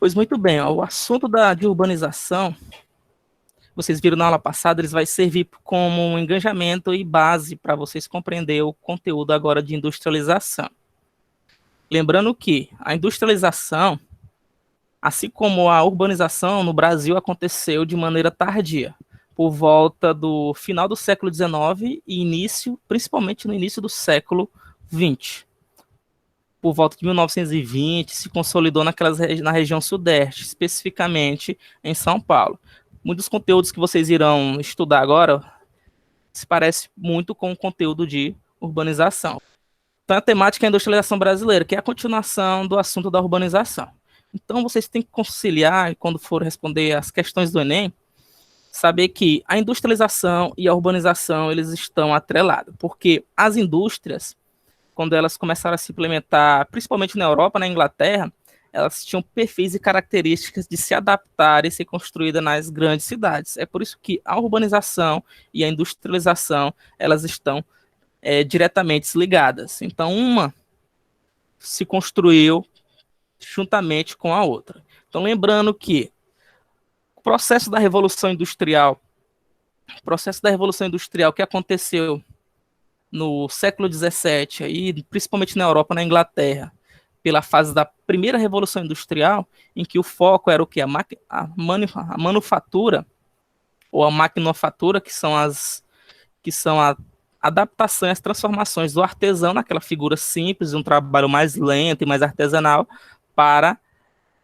Pois muito bem, ó, o assunto de urbanização, vocês viram na aula passada, eles vai servir como um engajamento e base para vocês compreender o conteúdo agora de industrialização. Lembrando que a industrialização, assim como a urbanização no Brasil, aconteceu de maneira tardia, por volta do final do século XIX e principalmente no início do século XX. Por volta de 1920, se consolidou na região sudeste, especificamente em São Paulo. Muitos conteúdos que vocês irão estudar agora se parece muito com o conteúdo de urbanização. Então, a temática é a industrialização brasileira, que é a continuação do assunto da urbanização. Então, vocês têm que conciliar, quando for responder as questões do Enem, saber que a industrialização e a urbanização eles estão atrelados, porque as indústrias, quando elas começaram a se implementar, principalmente na Europa, na Inglaterra, elas tinham perfis e características de se adaptar e ser construída nas grandes cidades. É por isso que a urbanização e a industrialização elas estão diretamente ligadas. Então, uma se construiu juntamente com a outra. Então, lembrando que o processo da Revolução Industrial que aconteceu no século XVII, aí, principalmente na Europa, na Inglaterra, pela fase da primeira Revolução Industrial, em que o foco era o quê? A manufatura, ou a maquinofatura, que são a adaptação e as transformações do artesão naquela figura simples, um trabalho mais lento e mais artesanal, para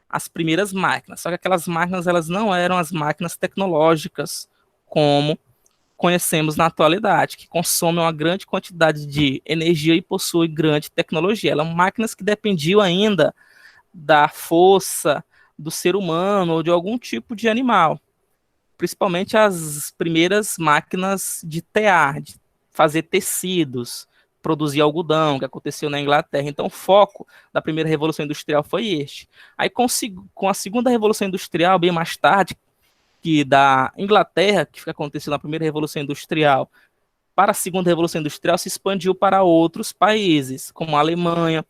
as primeiras máquinas. Só que aquelas máquinas elas não eram as máquinas tecnológicas como conhecemos na atualidade, que consomem uma grande quantidade de energia e possuem grande tecnologia. Eram máquinas que dependiam ainda da força do ser humano ou de algum tipo de animal. Principalmente as primeiras máquinas de tear, de fazer tecidos, produzir algodão, que aconteceu na Inglaterra. Então, o foco da primeira Revolução Industrial foi este. Aí, com a segunda Revolução Industrial, bem mais tarde, que da Inglaterra, que aconteceu na primeira Revolução Industrial, para a segunda Revolução Industrial, se expandiu para outros países, como a Alemanha,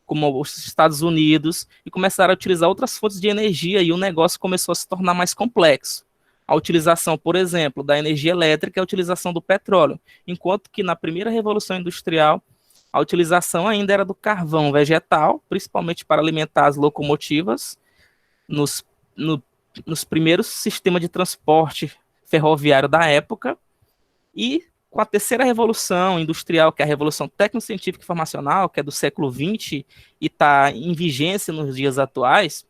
como os Estados Unidos, e começaram a utilizar outras fontes de energia, e o negócio começou a se tornar mais complexo. A utilização, por exemplo, da energia elétrica e a utilização do petróleo, enquanto que na primeira Revolução Industrial, a utilização ainda era do carvão vegetal, principalmente para alimentar as locomotivas, nos primeiros sistemas de transporte ferroviário da época, e com a terceira revolução industrial, que é a revolução técnico-científica e informacional, que é do século XX e está em vigência nos dias atuais,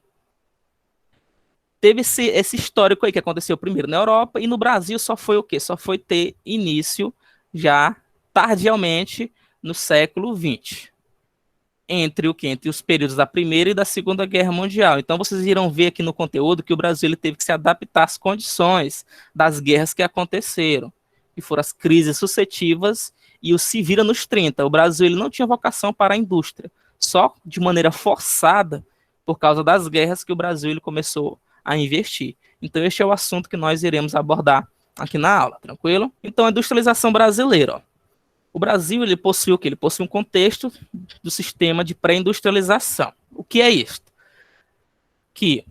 teve esse histórico aí que aconteceu primeiro na Europa, e no Brasil só foi o quê? Só foi ter início já tardiamente no século XX. Entre o quê? Entre os períodos da Primeira e da Segunda Guerra Mundial. Então vocês irão ver aqui no conteúdo que o Brasil ele teve que se adaptar às condições das guerras que aconteceram, que foram as crises sucessivas e o se vira nos 30. O Brasil ele não tinha vocação para a indústria, só de maneira forçada por causa das guerras que o Brasil ele começou a investir. Então este é o assunto que nós iremos abordar aqui na aula, tranquilo? Então a industrialização brasileira, ó. O Brasil ele possui o quê? Ele possui um contexto do sistema de pré-industrialização. O que é isso? Que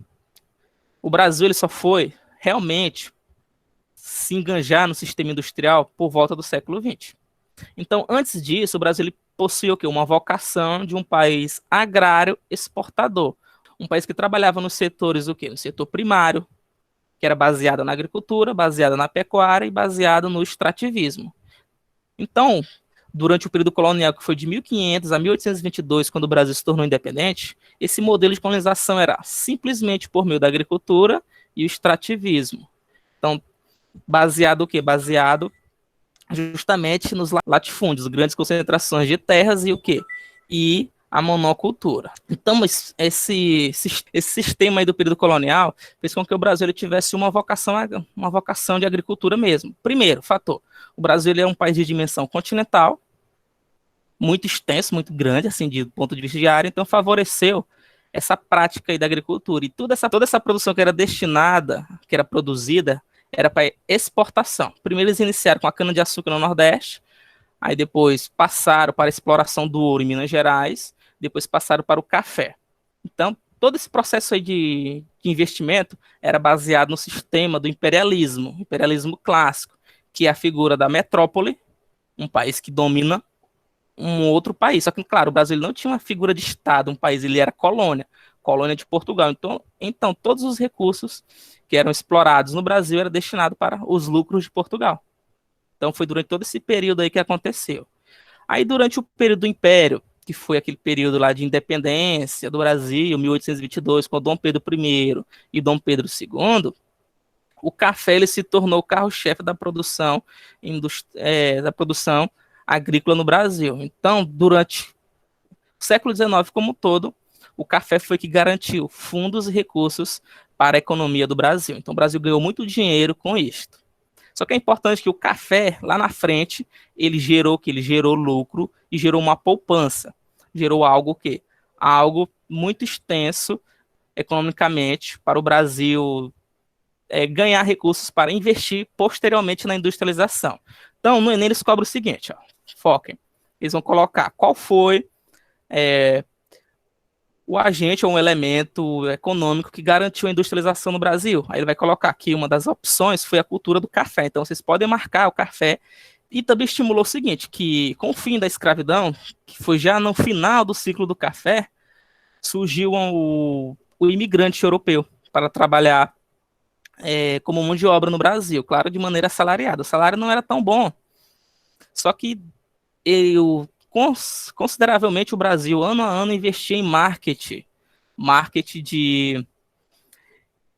o Brasil ele só foi realmente se enganjar no sistema industrial por volta do século XX. Então, antes disso, o Brasil ele possui o quê? Uma vocação de um país agrário exportador. Um país que trabalhava nos setores o quê? No setor primário, que era baseado na agricultura, baseado na pecuária e baseado no extrativismo. Então, durante o período colonial, que foi de 1500 a 1822, quando o Brasil se tornou independente, esse modelo de colonização era simplesmente por meio da agricultura e o extrativismo. Então, baseado o quê? Baseado justamente nos latifúndios, grandes concentrações de terras e o quê? E a monocultura. Então, esse sistema aí do período colonial fez com que o Brasil ele tivesse uma vocação de agricultura mesmo. Primeiro fator, o Brasil ele é um país de dimensão continental, muito extenso, muito grande, assim, de ponto de vista de área, então favoreceu essa prática aí da agricultura. E toda essa produção que era destinada, que era produzida, era para exportação. Primeiro eles iniciaram com a cana-de-açúcar no Nordeste, aí depois passaram para a exploração do ouro em Minas Gerais, depois passaram para o café. Então, todo esse processo aí de investimento era baseado no sistema do imperialismo clássico, que é a figura da metrópole, um país que domina um outro país. Só que, claro, o Brasil não tinha uma figura de Estado, um país, ele era colônia de Portugal. Então todos os recursos que eram explorados no Brasil eram destinados para os lucros de Portugal. Então foi durante todo esse período aí que aconteceu. Aí durante o período do Império, que foi aquele período lá de independência do Brasil, 1822, com Dom Pedro I e Dom Pedro II, o café ele se tornou o carro-chefe da produção agrícola no Brasil. Então, durante o século XIX como um todo, o café foi que garantiu fundos e recursos para a economia do Brasil. Então, o Brasil ganhou muito dinheiro com isto. Só que é importante que o café, lá na frente, ele gerou lucro e gerou uma poupança. Gerou algo que? Algo muito extenso economicamente para o Brasil ganhar recursos para investir posteriormente na industrialização. Então, no Enem eles cobram o seguinte, ó, foquem. Eles vão colocar qual foi o agente ou um elemento econômico que garantiu a industrialização no Brasil. Aí ele vai colocar aqui, uma das opções foi a cultura do café. Então, vocês podem marcar o café. E também estimulou o seguinte, que com o fim da escravidão, que foi já no final do ciclo do café, surgiu o imigrante europeu para trabalhar como mão de obra no Brasil, claro, de maneira assalariada. O salário não era tão bom, só que consideravelmente o Brasil, ano a ano, investia em marketing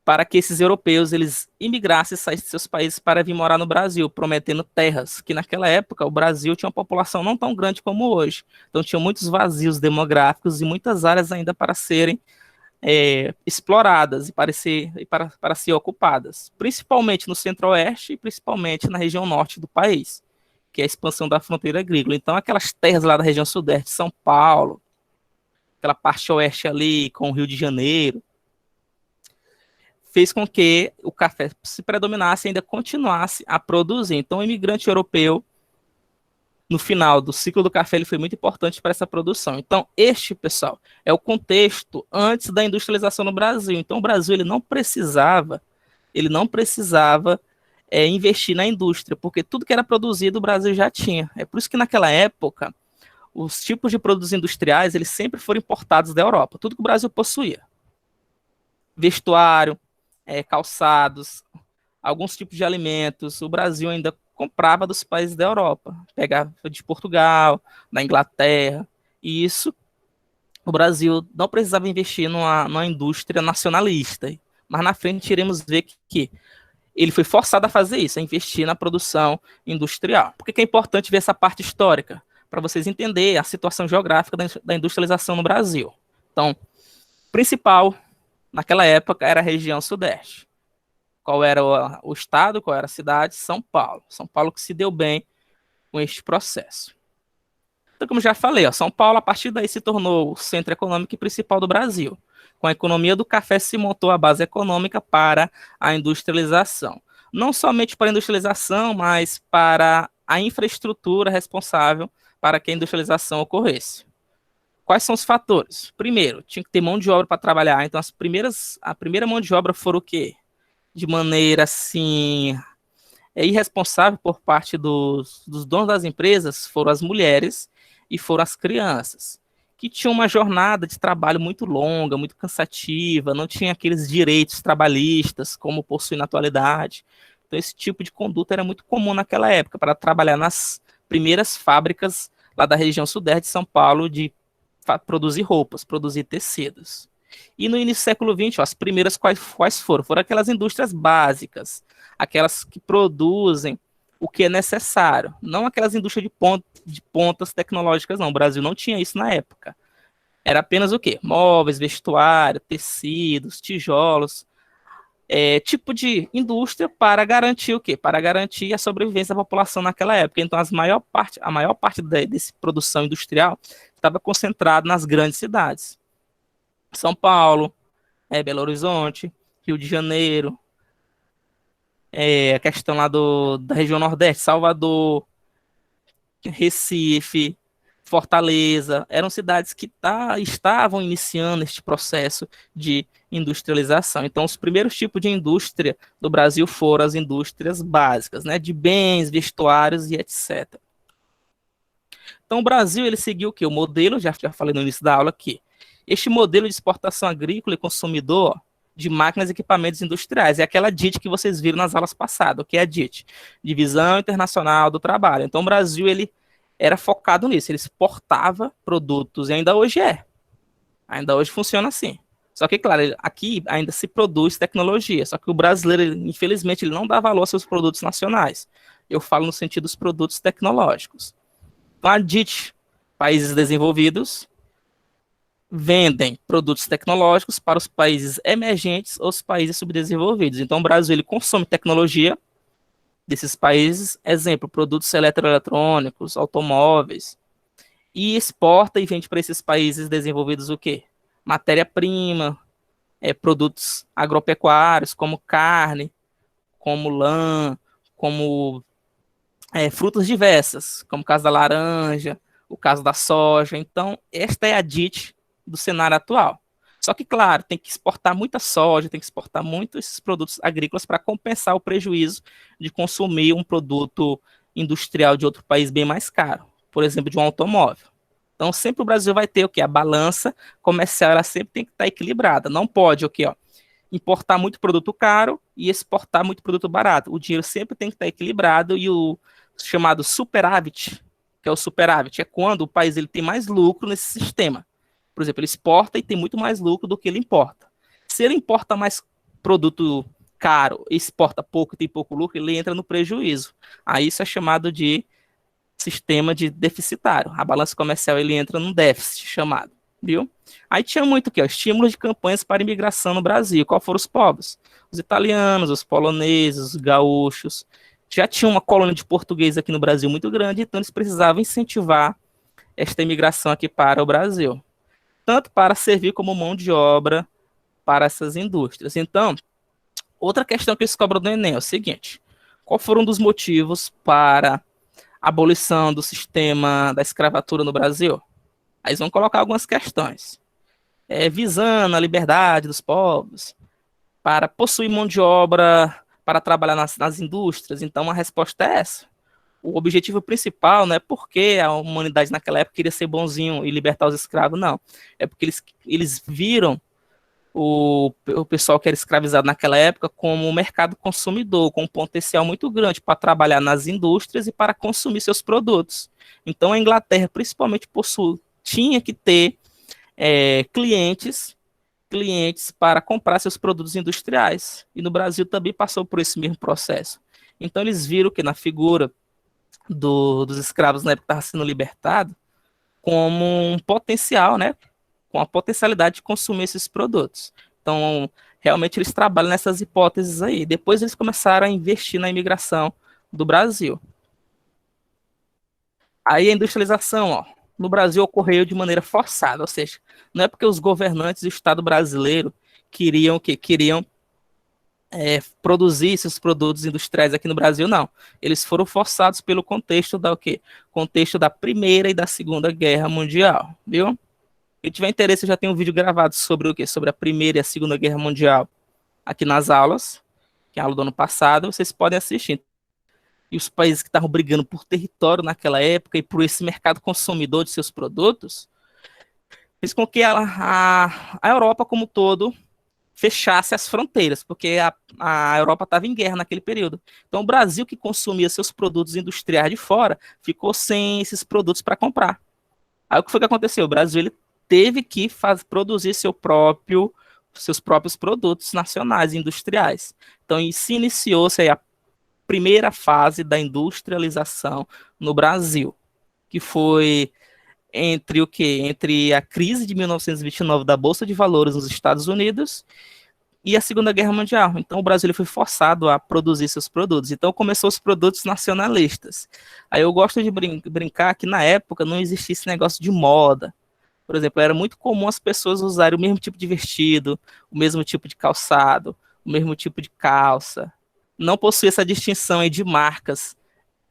para que esses europeus eles imigrassem e saíssem de seus países para vir morar no Brasil, prometendo terras, que naquela época o Brasil tinha uma população não tão grande como hoje. Então tinha muitos vazios demográficos e muitas áreas ainda para serem exploradas e para ser ocupadas, principalmente no centro-oeste e principalmente na região norte do país, que é a expansão da fronteira agrícola. Então, aquelas terras lá da região sudeste, São Paulo, aquela parte oeste ali com o Rio de Janeiro, fez com que o café se predominasse e ainda continuasse a produzir. Então, o imigrante europeu, no final do ciclo do café, ele foi muito importante para essa produção. Então, pessoal, é o contexto antes da industrialização no Brasil. Então, o Brasil ele não precisava investir na indústria, porque tudo que era produzido o Brasil já tinha. É por isso que naquela época, os tipos de produtos industriais, eles sempre foram importados da Europa, tudo que o Brasil possuía. Vestuário, calçados, alguns tipos de alimentos, o Brasil ainda comprava dos países da Europa, pegava de Portugal, da Inglaterra, e isso o Brasil não precisava investir numa indústria nacionalista, mas na frente iremos ver que ele foi forçado a fazer isso, a investir na produção industrial. Por que é importante ver essa parte histórica? Para vocês entenderem a situação geográfica da industrialização no Brasil. Então, principal naquela época era a região sudeste. Qual era o estado, qual era a cidade? São Paulo. São Paulo que se deu bem com este processo. Então, como já falei, São Paulo, a partir daí, se tornou o centro econômico e principal do Brasil. Com a economia do café, se montou a base econômica para a industrialização. Não somente para a industrialização, mas para a infraestrutura responsável para que a industrialização ocorresse. Quais são os fatores? Primeiro, tinha que ter mão de obra para trabalhar. Então, a primeira mão de obra foram o quê? De maneira assim irresponsável por parte dos donos das empresas, foram as mulheres e foram as crianças, que tinham uma jornada de trabalho muito longa, muito cansativa, não tinha aqueles direitos trabalhistas como possui na atualidade. Então esse tipo de conduta era muito comum naquela época, para trabalhar nas primeiras fábricas lá da região sudeste de São Paulo de produzir roupas, produzir tecidos. E no início do século XX, as primeiras quais foram? Foram aquelas indústrias básicas, aquelas que produzem o que é necessário, não aquelas indústrias de pontas tecnológicas, não. O Brasil não tinha isso na época. Era apenas o quê? Móveis, vestuário, tecidos, tijolos, tipo de indústria para garantir o quê? Para garantir a sobrevivência da população naquela época. Então, a maior parte dessa produção industrial estava concentrada nas grandes cidades. São Paulo, Belo Horizonte, Rio de Janeiro, a questão lá da região Nordeste, Salvador, Recife, Fortaleza, eram cidades que estavam iniciando este processo de industrialização. Então, os primeiros tipos de indústria do Brasil foram as indústrias básicas, né, de bens, vestuários e etc. Então, o Brasil ele seguiu o quê? O modelo, já falei no início da aula aqui, este modelo de exportação agrícola e consumidor de máquinas e equipamentos industriais. É aquela DIT que vocês viram nas aulas passadas, o que é a DIT? Divisão Internacional do Trabalho. Então, o Brasil ele era focado nisso, ele exportava produtos, e ainda hoje é. Ainda hoje funciona assim. Só que, claro, aqui ainda se produz tecnologia, só que o brasileiro, infelizmente, ele não dá valor aos seus produtos nacionais. Eu falo no sentido dos produtos tecnológicos. Então, a DIT, países desenvolvidos, vendem produtos tecnológicos para os países emergentes ou os países subdesenvolvidos. Então, o Brasil ele consome tecnologia desses países, exemplo, produtos eletroeletrônicos, automóveis, e exporta e vende para esses países desenvolvidos o quê? Matéria-prima, produtos agropecuários, como carne, como lã, como frutas diversas, como o caso da laranja, o caso da soja. Então, esta é a DIT do cenário atual. Só que, claro, tem que exportar muita soja, tem que exportar muito esses produtos agrícolas para compensar o prejuízo de consumir um produto industrial de outro país bem mais caro, por exemplo, de um automóvel. Então, sempre o Brasil vai ter o quê? A balança comercial, ela sempre tem que estar equilibrada. Não pode o quê? Importar muito produto caro e exportar muito produto barato. O dinheiro sempre tem que estar equilibrado e o chamado superávit, que é o superávit, é quando o país ele tem mais lucro nesse sistema. Por exemplo, ele exporta e tem muito mais lucro do que ele importa. Se ele importa mais produto caro e exporta pouco e tem pouco lucro, ele entra no prejuízo. Aí isso é chamado de sistema de deficitário. A balança comercial ele entra num déficit chamado, viu? Aí tinha muito aqui, estímulos de campanhas para imigração no Brasil. Qual foram os povos? Os italianos, os poloneses, os gaúchos. Já tinha uma colônia de português aqui no Brasil muito grande, então eles precisavam incentivar esta imigração aqui para o Brasil, tanto para servir como mão de obra para essas indústrias. Então, outra questão que eles cobram do Enem é o seguinte: qual foram um dos motivos para a abolição do sistema da escravatura no Brasil? Aí eles vão colocar algumas questões. Visando a liberdade dos povos, para possuir mão de obra, para trabalhar nas indústrias. Então, a resposta é essa. O objetivo principal não é porque a humanidade naquela época queria ser bonzinho e libertar os escravos, não. É porque eles viram o pessoal que era escravizado naquela época como um mercado consumidor, com um potencial muito grande para trabalhar nas indústrias e para consumir seus produtos. Então, a Inglaterra, principalmente, tinha que ter clientes para comprar seus produtos industriais. E no Brasil também passou por esse mesmo processo. Então, eles viram que na figura dos escravos na época que estava sendo libertado como um potencial, né? Com a potencialidade de consumir esses produtos. Então, realmente eles trabalham nessas hipóteses aí. Depois eles começaram a investir na imigração do Brasil. Aí a industrialização, no Brasil ocorreu de maneira forçada, ou seja, não é porque os governantes do Estado brasileiro queriam produzir esses produtos industriais aqui no Brasil, não. Eles foram forçados pelo contexto da Contexto da Primeira e da Segunda Guerra Mundial, viu? Quem tiver interesse, eu já tenho um vídeo gravado sobre o quê? Sobre a Primeira e a Segunda Guerra Mundial aqui nas aulas, que é a aula do ano passado, vocês podem assistir. E os países que estavam brigando por território naquela época e por esse mercado consumidor de seus produtos, fez com que a Europa como um todo fechasse as fronteiras, porque a Europa estava em guerra naquele período. Então o Brasil, que consumia seus produtos industriais de fora, ficou sem esses produtos para comprar. Aí o que foi que aconteceu? O Brasil ele teve que produzir seus próprios produtos nacionais industriais. Então se iniciou-se a primeira fase da industrialização no Brasil, que foi entre o quê? Entre a crise de 1929 da Bolsa de Valores nos Estados Unidos e a Segunda Guerra Mundial. Então o Brasil foi forçado a produzir seus produtos. Então começou os produtos nacionalistas. Aí eu gosto de brincar que na época não existia esse negócio de moda. Por exemplo, era muito comum as pessoas usarem o mesmo tipo de vestido, o mesmo tipo de calçado, o mesmo tipo de calça. Não possuía essa distinção aí de marcas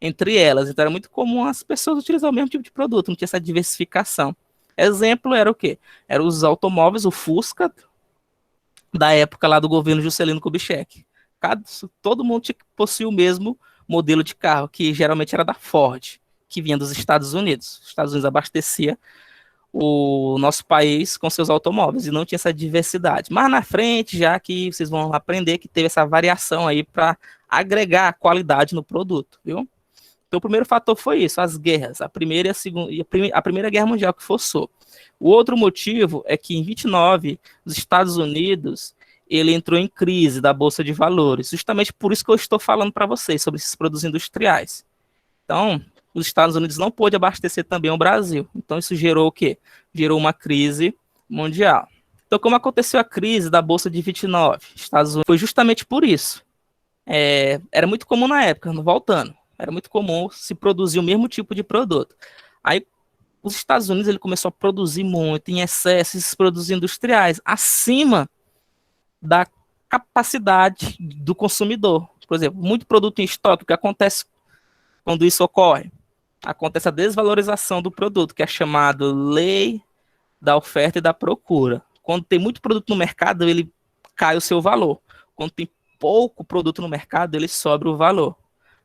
entre elas. Então era muito comum as pessoas utilizar o mesmo tipo de produto, não tinha essa diversificação. Exemplo era o quê? Eram os automóveis, o Fusca, da época lá do governo Juscelino Kubitschek. Todo mundo tinha que possuir o mesmo modelo de carro, que geralmente era da Ford, que vinha dos Estados Unidos. Os Estados Unidos abastecia o nosso país com seus automóveis e não tinha essa diversidade. Mas na frente, já que vocês vão aprender que teve essa variação aí para agregar qualidade no produto, viu? Então, o primeiro fator foi isso, as guerras, a primeira e a segunda, a primeira guerra mundial que forçou. O outro motivo é que em 29, os Estados Unidos, ele entrou em crise da bolsa de valores, justamente por isso que eu estou falando para vocês sobre esses produtos industriais. Então, os Estados Unidos não pôde abastecer também o Brasil. Então, isso gerou o quê? Gerou uma crise mundial. Então, como aconteceu a crise da bolsa de 29, Estados Unidos, foi justamente por isso. Era muito comum na época, voltando, era muito comum se produzir o mesmo tipo de produto. Aí os Estados Unidos ele começou a produzir muito, em excesso, esses produtos industriais, acima da capacidade do consumidor. Por exemplo, muito produto em estoque, o que acontece quando isso ocorre? Acontece a desvalorização do produto, que é chamado lei da oferta e da procura. Quando tem muito produto no mercado, ele cai o seu valor. Quando tem pouco produto no mercado, ele sobe o valor.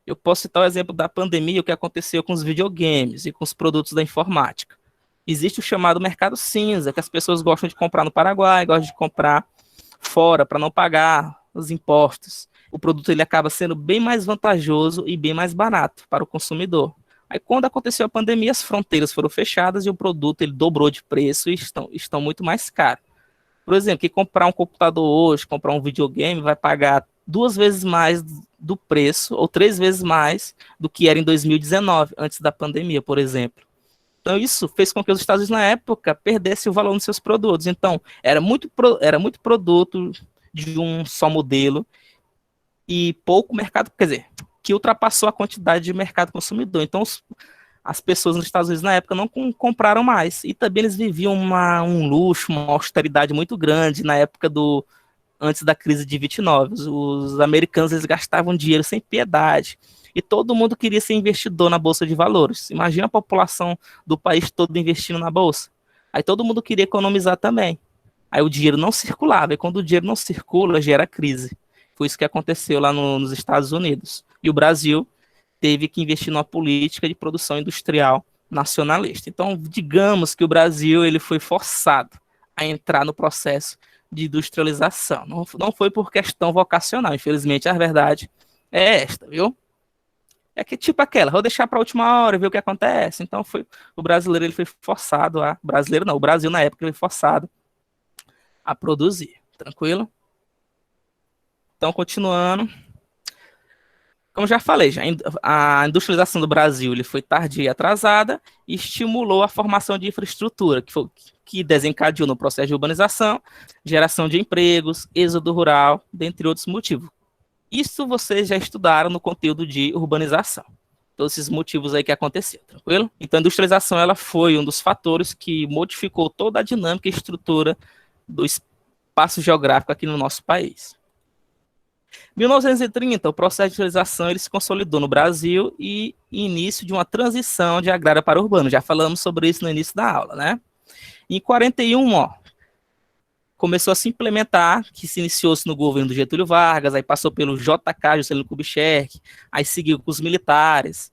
Eu posso citar o exemplo da pandemia, o que aconteceu com os videogames e com os produtos da informática. Existe o chamado mercado cinza, que as pessoas gostam de comprar no Paraguai, gostam de comprar fora para não pagar os impostos. O produto ele acaba sendo bem mais vantajoso e bem mais barato para o consumidor. Aí quando aconteceu a pandemia, as fronteiras foram fechadas e o produto ele dobrou de preço e estão muito mais caros. Por exemplo, quem comprar um computador hoje, comprar um videogame, vai pagar 2 vezes mais do preço, ou 3 vezes mais do que era em 2019, antes da pandemia, por exemplo. Então, isso fez com que os Estados Unidos, na época, perdessem o valor dos seus produtos. Então, era muito produto de um só modelo e pouco mercado, quer dizer, que ultrapassou a quantidade de mercado consumidor. Então, as pessoas nos Estados Unidos na época não compraram mais. E também eles viviam um luxo, uma austeridade muito grande na época antes da crise de 29. Os americanos eles gastavam dinheiro sem piedade. E todo mundo queria ser investidor na bolsa de valores. Imagina a população do país todo investindo na bolsa. Aí todo mundo queria economizar também. Aí o dinheiro não circulava. E quando o dinheiro não circula, gera crise. Foi isso que aconteceu lá nos Estados Unidos. E o Brasil teve que investir numa política de produção industrial nacionalista. Então, digamos que o Brasil ele foi forçado a entrar no processo de industrialização. Não foi por questão vocacional, infelizmente, a verdade é esta, viu? É que tipo aquela, vou deixar para a última hora, ver o que acontece. Então, o brasileiro ele foi forçado brasileiro não, o Brasil na época ele foi forçado a produzir. Tranquilo? Então, continuando. Como já falei, a industrialização do Brasil ele foi tardia e atrasada e estimulou a formação de infraestrutura, que desencadeou no processo de urbanização, geração de empregos, êxodo rural, dentre outros motivos. Isso vocês já estudaram no conteúdo de urbanização. Todos esses motivos aí que aconteceram, tranquilo? Então a industrialização ela foi um dos fatores que modificou toda a dinâmica e estrutura do espaço geográfico aqui no nosso país. 1930, o processo de industrialização ele se consolidou no Brasil e início de uma transição de agrária para urbano. Já falamos sobre isso no início da aula, né? Em 41, começou a se implementar, que se iniciou-se no governo do Getúlio Vargas, aí passou pelo JK, Juscelino Kubitschek, aí seguiu com os militares.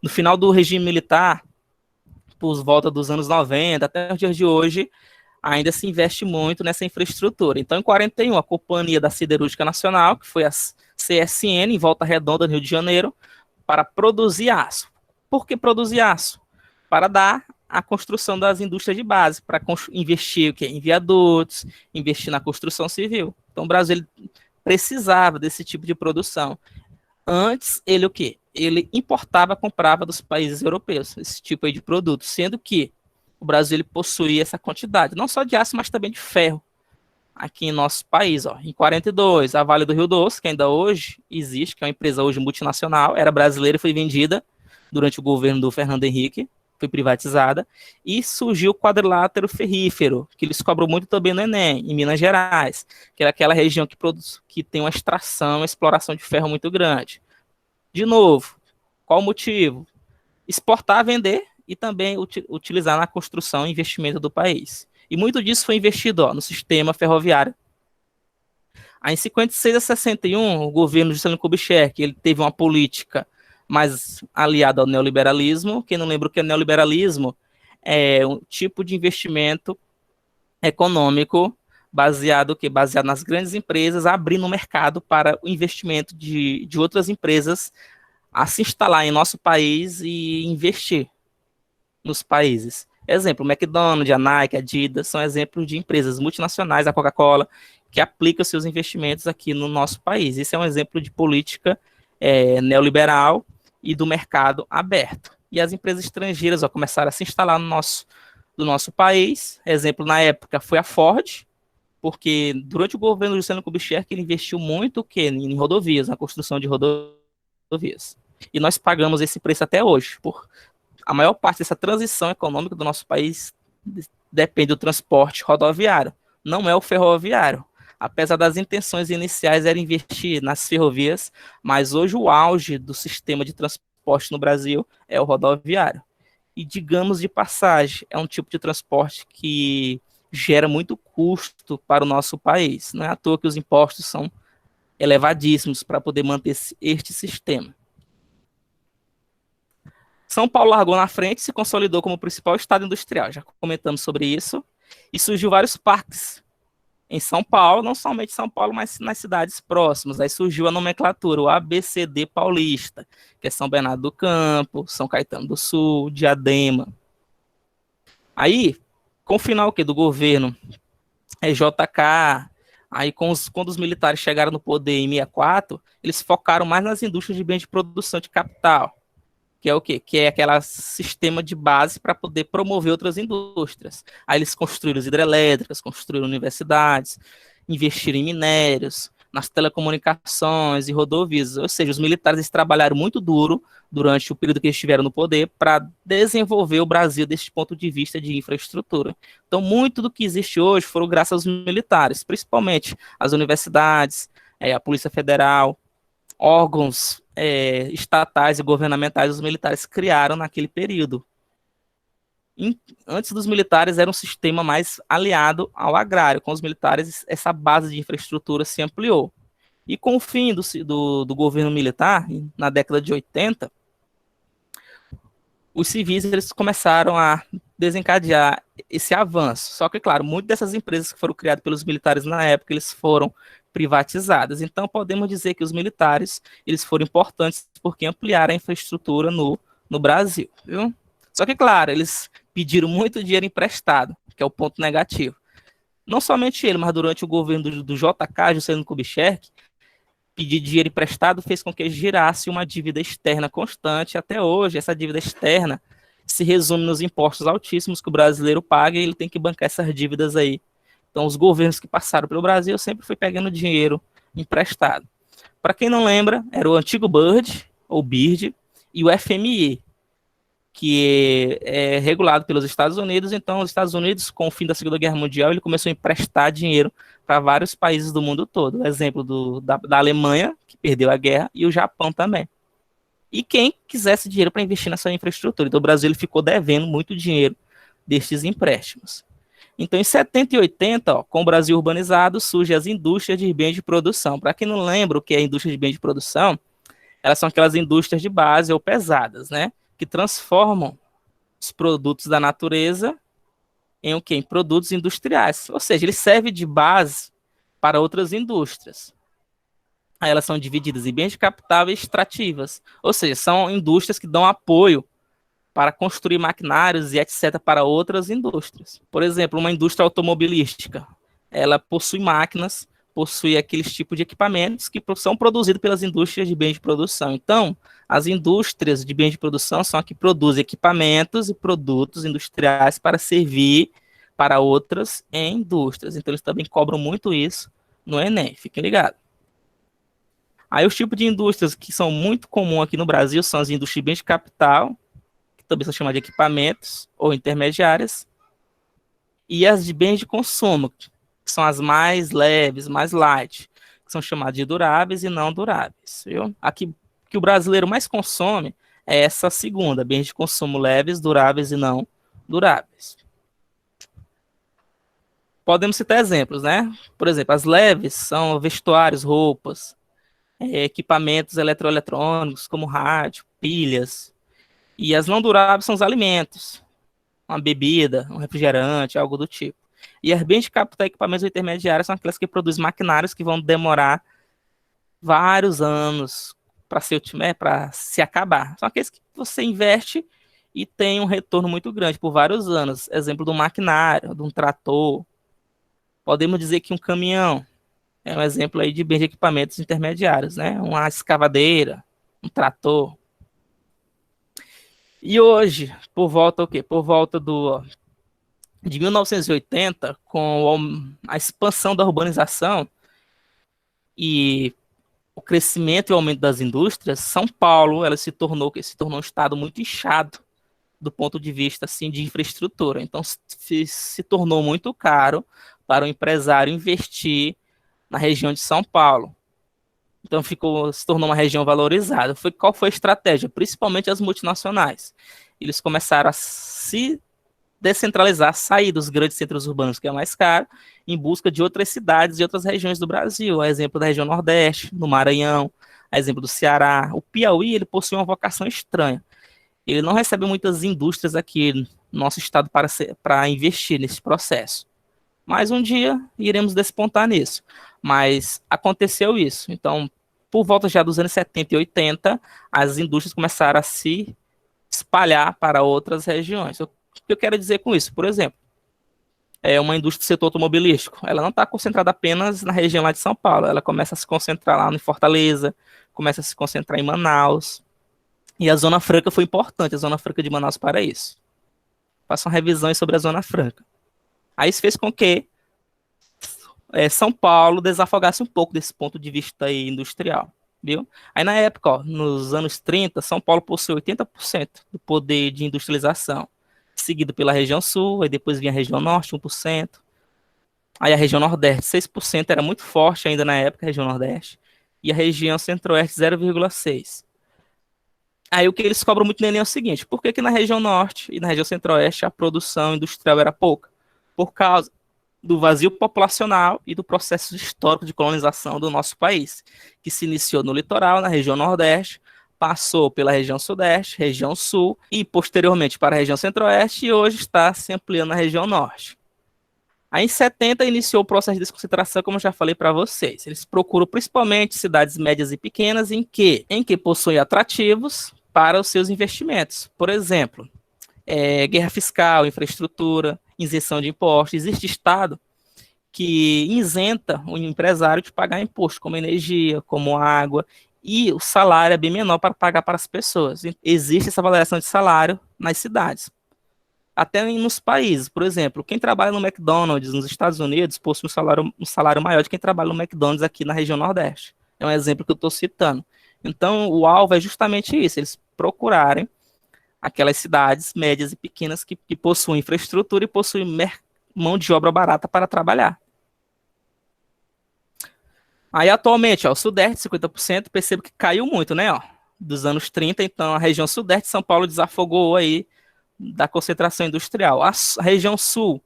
No final do regime militar, por volta dos anos 90, até os dias de hoje, ainda se investe muito nessa infraestrutura. Então, em 41, a Companhia da Siderúrgica Nacional, que foi a CSN, em Volta Redonda, no Rio de Janeiro, para produzir aço. Por que produzir aço? Para dar a construção das indústrias de base, para investir em viadutos, investir na construção civil. Então, o Brasil precisava desse tipo de produção. Antes, ele o quê? Ele importava, comprava dos países europeus, esse tipo aí de produto, sendo que o Brasil ele possuía essa quantidade, não só de aço, mas também de ferro, aqui em nosso país. Em 42, a Vale do Rio Doce, que ainda hoje existe, que é uma empresa hoje multinacional, era brasileira e foi vendida durante o governo do Fernando Henrique, foi privatizada, e surgiu o quadrilátero ferrífero, que eles cobram muito também no Enem, em Minas Gerais, que é aquela região que tem uma extração, uma exploração de ferro muito grande. De novo, Qual o motivo? Exportar, vender e também utilizar na construção e investimento do país. E muito disso foi investido no sistema ferroviário. Aí, em 56 a 61, o governo de Juscelino Kubitschek, ele teve uma política mais aliada ao neoliberalismo. Quem não lembra o que é neoliberalismo? É um tipo de investimento econômico baseado nas grandes empresas, abrindo o mercado para o investimento de outras empresas a se instalar em nosso país e investir nos países. Exemplo, o McDonald's, a Nike, a Adidas são exemplos de empresas multinacionais, a Coca-Cola, que aplicam seus investimentos aqui no nosso país. Esse é um exemplo de política neoliberal e do mercado aberto. E as empresas estrangeiras começaram a se instalar no nosso país. Exemplo, na época, foi a Ford, porque durante o governo do Juscelino Kubitschek, ele investiu muito em rodovias, na construção de rodovias. E nós pagamos esse preço até hoje. A maior parte dessa transição econômica do nosso país depende do transporte rodoviário, não é o ferroviário. Apesar das intenções iniciais era investir nas ferrovias, mas hoje o auge do sistema de transporte no Brasil é o rodoviário. E digamos de passagem, é um tipo de transporte que gera muito custo para o nosso país. Não é à toa que os impostos são elevadíssimos para poder manter este sistema. São Paulo largou na frente e se consolidou como o principal estado industrial. Já comentamos sobre isso. E surgiu vários parques em São Paulo, não somente São Paulo, mas nas cidades próximas. Aí surgiu a nomenclatura, o ABCD paulista, que é São Bernardo do Campo, São Caetano do Sul, Diadema. Aí, com o final do governo JK, aí quando os militares chegaram no poder em 64, eles focaram mais nas indústrias de bens de produção de capital, que é o quê? Que é aquele sistema de base para poder promover outras indústrias. Aí eles construíram as hidrelétricas, construíram universidades, investiram em minérios, nas telecomunicações e rodovias. Ou seja, os militares trabalharam muito duro durante o período que eles estiveram no poder para desenvolver o Brasil desse ponto de vista de infraestrutura. Então, muito do que existe hoje foram graças aos militares, principalmente as universidades, a Polícia Federal, órgãos estatais e governamentais os militares criaram naquele período. Antes dos militares era um sistema mais aliado ao agrário. Com os militares, essa base de infraestrutura se ampliou. E com o fim do governo militar, na década de 80, os civis eles começaram a desencadear esse avanço. Só que, claro, muitas dessas empresas que foram criadas pelos militares na época, eles foram privatizadas. Então, podemos dizer que os militares eles foram importantes porque ampliaram a infraestrutura no Brasil. Viu? Só que, claro, eles pediram muito dinheiro emprestado, que é o ponto negativo. Não somente ele, mas durante o governo do JK, Juscelino Kubitschek, pedir dinheiro emprestado fez com que girasse uma dívida externa constante. Até hoje, essa dívida externa se resume nos impostos altíssimos que o brasileiro paga e ele tem que bancar essas dívidas aí. Então, os governos que passaram pelo Brasil sempre foi pegando dinheiro emprestado. Para quem não lembra, era o antigo BIRD, ou BIRD, e o FMI, que é regulado pelos Estados Unidos. Então, os Estados Unidos, com o fim da Segunda Guerra Mundial, ele começou a emprestar dinheiro para vários países do mundo todo. O exemplo da Alemanha, que perdeu a guerra, e o Japão também. E quem quisesse dinheiro para investir nessa infraestrutura. Então, o Brasil ele ficou devendo muito dinheiro destes empréstimos. Então, em 70 e 80, com o Brasil urbanizado, surgem as indústrias de bens de produção. Para quem não lembra o que é indústria de bens de produção, elas são aquelas indústrias de base ou pesadas, né? Que transformam os produtos da natureza em o quê? Em produtos industriais. Ou seja, ele serve de base para outras indústrias. Aí elas são divididas em bens de capital e extrativas. Ou seja, são indústrias que dão apoio para construir maquinários e etc. para outras indústrias. Por exemplo, uma indústria automobilística. Ela possui máquinas, possui aqueles tipos de equipamentos que são produzidos pelas indústrias de bens de produção. Então, as indústrias de bens de produção são as que produzem equipamentos e produtos industriais para servir para outras indústrias. Então, eles também cobram muito isso no Enem, fiquem ligados. Aí, os tipos de indústrias que são muito comuns aqui no Brasil são as indústrias de bens de capital, que também são chamadas de equipamentos ou intermediárias, e as de bens de consumo, que são as mais leves, mais light, que são chamadas de duráveis e não duráveis. Viu? Aqui que o brasileiro mais consome é essa segunda, bens de consumo leves, duráveis e não duráveis. Podemos citar exemplos, né? Por exemplo, as leves são vestuários, roupas, equipamentos eletroeletrônicos, como rádio, pilhas. E as não duráveis são os alimentos, uma bebida, um refrigerante, algo do tipo. E as bens de capital e equipamentos intermediários são aquelas que produzem maquinários que vão demorar vários anos para se acabar. São aqueles que você investe e tem um retorno muito grande por vários anos. Exemplo do maquinário, de um trator. Podemos dizer que um caminhão é um exemplo aí de bens de equipamentos intermediários, né? Uma escavadeira, um trator. E hoje, por volta o quê? Por volta de 1980, com a expansão da urbanização e o crescimento e o aumento das indústrias, São Paulo ela se tornou um estado muito inchado do ponto de vista assim de infraestrutura. Então se tornou muito caro para o empresário investir na região de São Paulo. Então se tornou uma região valorizada. Qual foi a estratégia? Principalmente as multinacionais. Eles começaram a se descentralizar, sair dos grandes centros urbanos, que é mais caro, em busca de outras cidades e outras regiões do Brasil. A exemplo da região Nordeste, no Maranhão, a exemplo do Ceará. O Piauí, ele possui uma vocação estranha. Ele não recebe muitas indústrias aqui no nosso estado para investir nesse processo. Mas um dia iremos despontar nisso. Mas aconteceu isso. Então, por volta já dos anos 70 e 80, as indústrias começaram a se espalhar para outras regiões. O que eu quero dizer com isso? Por exemplo, uma indústria do setor automobilístico. Ela não está concentrada apenas na região lá de São Paulo. Ela começa a se concentrar lá em Fortaleza, começa a se concentrar em Manaus. E a Zona Franca foi importante, a Zona Franca de Manaus, para isso. Faça uma revisão sobre a Zona Franca. Aí isso fez com que São Paulo desafogasse um pouco desse ponto de vista aí industrial, viu? Aí na época, ó, nos anos 30, São Paulo possui 80% do poder de industrialização, seguido pela região sul, aí depois vinha a região norte, 1%. Aí a região nordeste, 6%, era muito forte ainda na época, a região nordeste. E a região centro-oeste, 0,6%. Aí o que eles cobram muito nele é o seguinte: por que que na região norte e na região centro-oeste a produção industrial era pouca? Por causa do vazio populacional e do processo histórico de colonização do nosso país, que se iniciou no litoral, na região nordeste, passou pela região sudeste, região sul e posteriormente para a região centro-oeste e hoje está se ampliando na região norte. Aí em 70 iniciou o processo de desconcentração, como eu já falei para vocês. Eles procuram principalmente cidades médias e pequenas em que possuem atrativos para os seus investimentos. Por exemplo, guerra fiscal, infraestrutura, isenção de impostos. Existe estado que isenta o empresário de pagar imposto, como energia, como água, e o salário é bem menor para pagar para as pessoas. Existe essa valorização de salário nas cidades. Até nos países, por exemplo, quem trabalha no McDonald's nos Estados Unidos possui um salário maior de quem trabalha no McDonald's aqui na região Nordeste. É um exemplo que eu estou citando. Então, o alvo é justamente isso, eles procurarem aquelas cidades médias e pequenas que possuem infraestrutura e possuem mão de obra barata para trabalhar. Aí, atualmente, ó, o Sudeste, 50%, percebo que caiu muito, né? Ó, dos anos 30, então a região Sudeste de São Paulo desafogou aí da concentração industrial. A região Sul,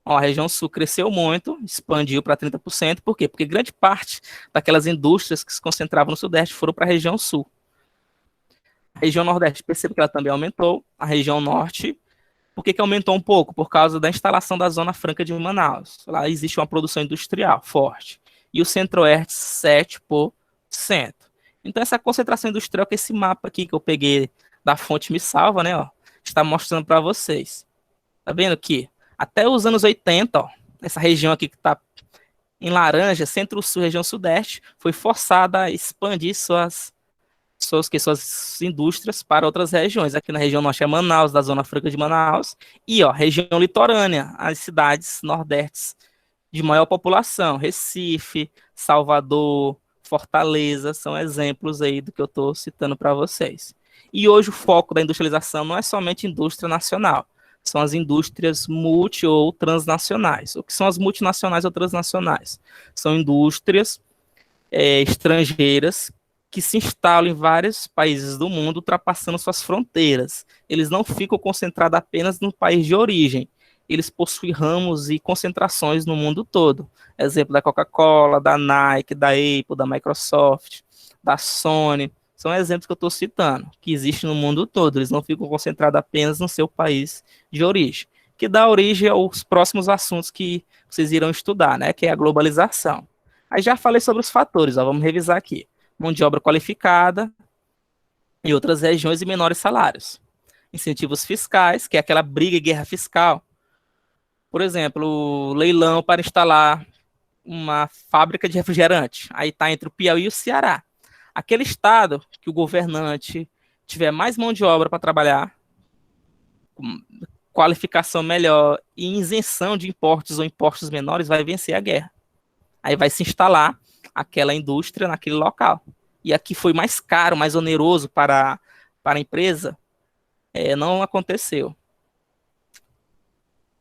ó, a região Sul cresceu muito, expandiu para 30%. Por quê? Porque grande parte daquelas indústrias que se concentravam no Sudeste foram para a região Sul. A região Nordeste, percebo que ela também aumentou. A região Norte, por que aumentou um pouco? Por causa da instalação da Zona Franca de Manaus. Lá existe uma produção industrial forte. E o Centro-Oeste, 7%. Então, essa concentração industrial, que esse mapa aqui que eu peguei da fonte me salva, né? Ó, está mostrando para vocês. Tá vendo aqui? Até os anos 80, ó, essa região aqui que está em laranja, centro-sul, região sudeste, foi forçada a expandir suas indústrias para outras regiões. Aqui na região norte é Manaus, da Zona Franca de Manaus, e ó, região litorânea, as cidades nordestes de maior população, Recife, Salvador, Fortaleza, são exemplos aí do que eu estou citando para vocês. E hoje o foco da industrialização não é somente indústria nacional, são as indústrias multi ou transnacionais. O que são as multinacionais ou transnacionais? São indústrias estrangeiras que se instalam em vários países do mundo, ultrapassando suas fronteiras. Eles não ficam concentrados apenas no país de origem. Eles possuem ramos e concentrações no mundo todo. Exemplo da Coca-Cola, da Nike, da Apple, da Microsoft, da Sony. São exemplos que eu estou citando, que existem no mundo todo. Eles não ficam concentrados apenas no seu país de origem, que dá origem aos próximos assuntos que vocês irão estudar, né? Que é a globalização. Aí já falei sobre os fatores, ó, vamos revisar aqui. Mão de obra qualificada em outras regiões e menores salários. Incentivos fiscais, que é aquela briga e guerra fiscal. Por exemplo, leilão para instalar uma fábrica de refrigerante. Aí está entre o Piauí e o Ceará. Aquele estado que o governante tiver mais mão de obra para trabalhar, com qualificação melhor e isenção de impostos ou impostos menores, vai vencer a guerra. Aí vai se instalar aquela indústria naquele local. E aqui foi mais caro, mais oneroso para a empresa, não aconteceu.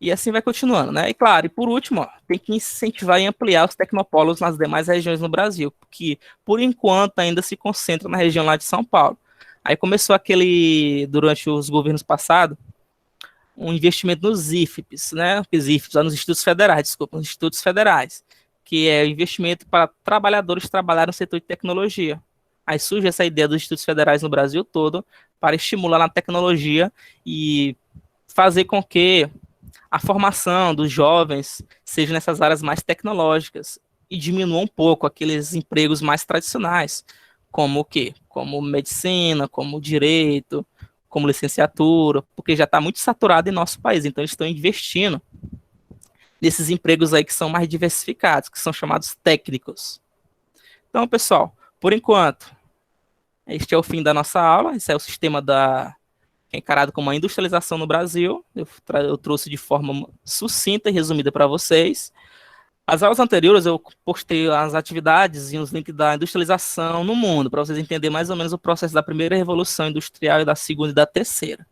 E assim vai continuando, né? E claro, e por último, ó, tem que incentivar e ampliar os tecnopolos nas demais regiões no Brasil, que por enquanto ainda se concentra na região lá de São Paulo. Aí começou durante os governos passados, um investimento nos IFPs, né? Os IFPs, nos institutos federais, que é investimento para trabalhadores trabalhar no setor de tecnologia. Aí surge essa ideia dos institutos federais no Brasil todo para estimular na tecnologia e fazer com que a formação dos jovens seja nessas áreas mais tecnológicas e diminua um pouco aqueles empregos mais tradicionais, como o quê? Como medicina, como direito, como licenciatura, porque já está muito saturado em nosso país, então eles estão investindo nesses empregos aí que são mais diversificados, que são chamados técnicos. Então, pessoal, por enquanto, este é o fim da nossa aula, esse é o sistema que é encarado como a industrialização no Brasil. Eu trouxe de forma sucinta e resumida para vocês. As aulas anteriores eu postei as atividades e os links da industrialização no mundo, para vocês entenderem mais ou menos o processo da primeira revolução industrial e da segunda e da terceira.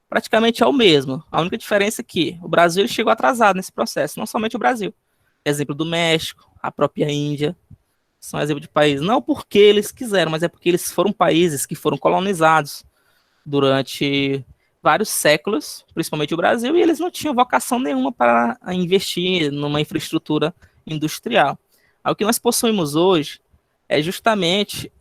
Praticamente é o mesmo. A única diferença é que o Brasil chegou atrasado nesse processo, não somente o Brasil. Exemplo do México, a própria Índia, são exemplo de países. Não porque eles quiseram, mas é porque eles foram países que foram colonizados durante vários séculos, principalmente o Brasil, e eles não tinham vocação nenhuma para investir numa infraestrutura industrial. O que nós possuímos hoje é justamente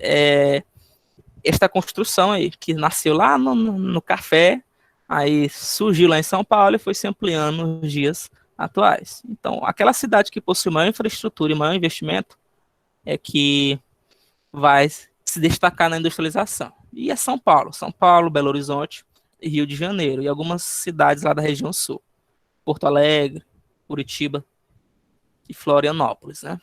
esta construção aí, que nasceu lá no café, aí surgiu lá em São Paulo e foi se ampliando nos dias atuais. Então, aquela cidade que possui maior infraestrutura e maior investimento é que vai se destacar na industrialização. E é São Paulo, Belo Horizonte e Rio de Janeiro, e algumas cidades lá da região sul, Porto Alegre, Curitiba e Florianópolis, né?